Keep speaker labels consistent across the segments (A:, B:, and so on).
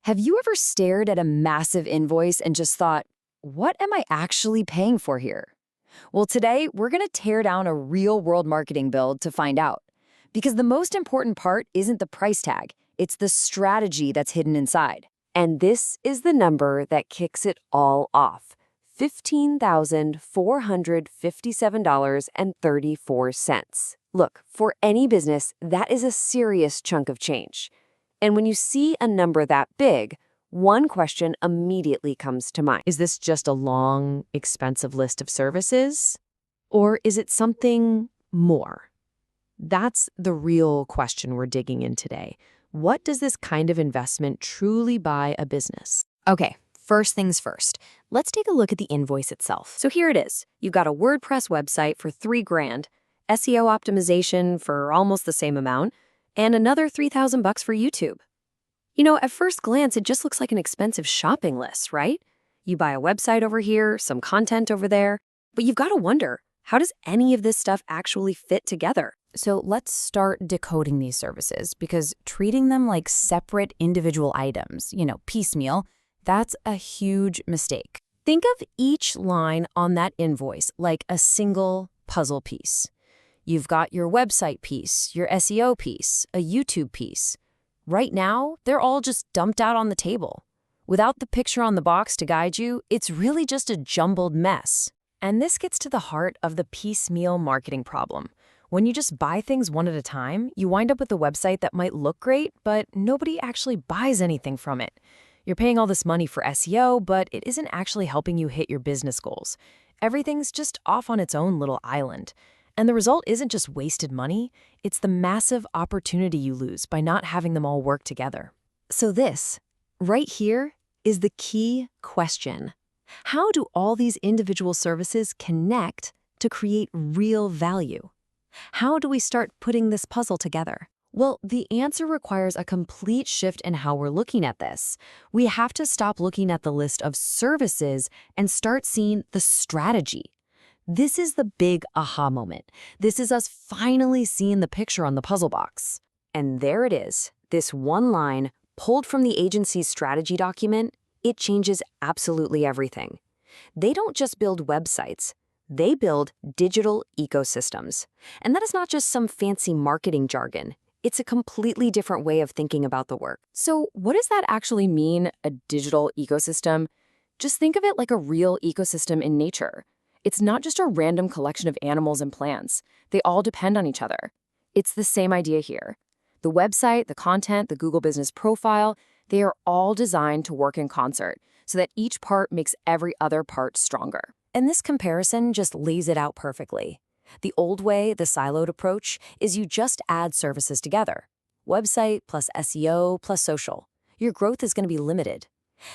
A: Have you ever stared at a massive invoice and just thought, what am I actually paying for here? Well, today we're going to tear down a real world marketing build to find out. Because the most important part isn't the price tag, it's the strategy that's hidden inside.
B: And this is the number that kicks it all off. $15,457.34. Look, for any business, that is a serious chunk of change. And when you see a number that big, one question immediately comes to mind.
C: Is this just a long, expensive list of services? Or is it something more? That's the real question we're digging in today. What does this kind of investment truly buy a business?
A: Okay, first things first. Let's take a look at the invoice itself. So here it is. You've got a WordPress website for $3,000, SEO optimization for almost the same amount, and another $3,000 for YouTube. You know, at first glance, it just looks like an expensive shopping list, right? You buy a website over here, some content over there, but you've got to wonder, how does any of this stuff actually fit together?
D: So let's start decoding these services, because treating them like separate individual items, piecemeal, that's a huge mistake.
C: Think of each line on that invoice like a single puzzle piece. You've got your website piece, your SEO piece, a YouTube piece. Right now, they're all just dumped out on the table. Without the picture on the box to guide you, it's really just a jumbled mess. And this gets to the heart of the piecemeal marketing problem. When you just buy things one at a time, you wind up with a website that might look great, but nobody actually buys anything from it. You're paying all this money for SEO, but it isn't actually helping you hit your business goals. Everything's just off on its own little island. And the result isn't just wasted money, it's the massive opportunity you lose by not having them all work together. So this, right here, is the key question. How do all these individual services connect to create real value? How do we start putting this puzzle together? Well, the answer requires a complete shift in how we're looking at this. We have to stop looking at the list of services and start seeing the strategy. This is the big aha moment. This is us finally seeing the picture on the puzzle box.
B: And there it is, this one line, pulled from the agency's strategy document. It changes absolutely everything. They don't just build websites. They build digital ecosystems. And that is not just some fancy marketing jargon. It's a completely different way of thinking about the work.
A: So what does that actually mean, a digital ecosystem? Just think of it like a real ecosystem in nature. It's not just a random collection of animals and plants. They all depend on each other. It's the same idea here. The website, the content, the Google Business Profile, they are all designed to work in concert so that each part makes every other part stronger.
C: And this comparison just lays it out perfectly. The old way, the siloed approach, is you just add services together. Website plus SEO plus social. Your growth is going to be limited.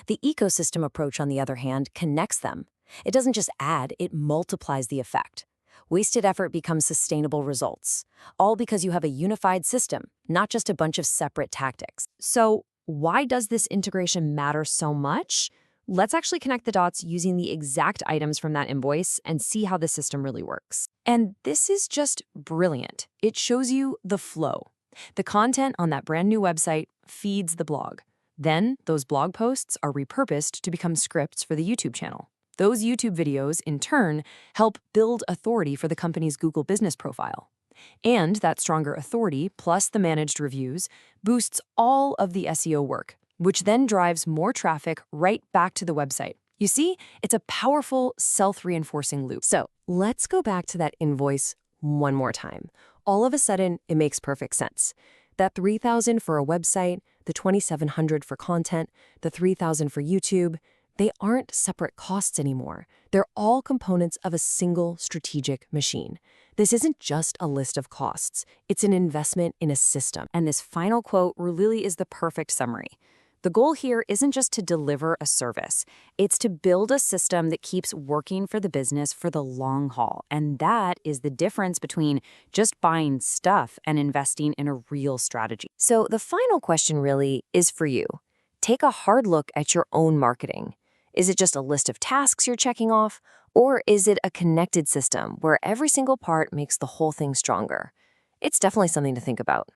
C: The ecosystem approach, on the other hand, connects them. It doesn't just add, it multiplies the effect. Wasted effort becomes sustainable results, all because you have a unified system, not just a bunch of separate tactics. So why does this integration matter so much? Let's actually connect the dots using the exact items from that invoice and see how the system really works. And this is just brilliant. It shows you the flow. The content on that brand new website feeds the blog. Then those blog posts are repurposed to become scripts for the YouTube channel. Those YouTube videos, in turn, help build authority for the company's Google Business Profile. And that stronger authority, plus the managed reviews, boosts all of the SEO work, which then drives more traffic right back to the website. You see, it's a powerful, self-reinforcing loop. So let's go back to that invoice one more time. All of a sudden, it makes perfect sense. That $3,000 for a website, the $2,700 for content, the $3,000 for YouTube, they aren't separate costs anymore. They're all components of a single strategic machine. This isn't just a list of costs. It's an investment in a system.
A: And this final quote really is the perfect summary. The goal here isn't just to deliver a service. It's to build a system that keeps working for the business for the long haul. And that is the difference between just buying stuff and investing in a real strategy.
B: So the final question really is for you. Take a hard look at your own marketing. Is it just a list of tasks you're checking off? Or is it a connected system where every single part makes the whole thing stronger? It's definitely something to think about.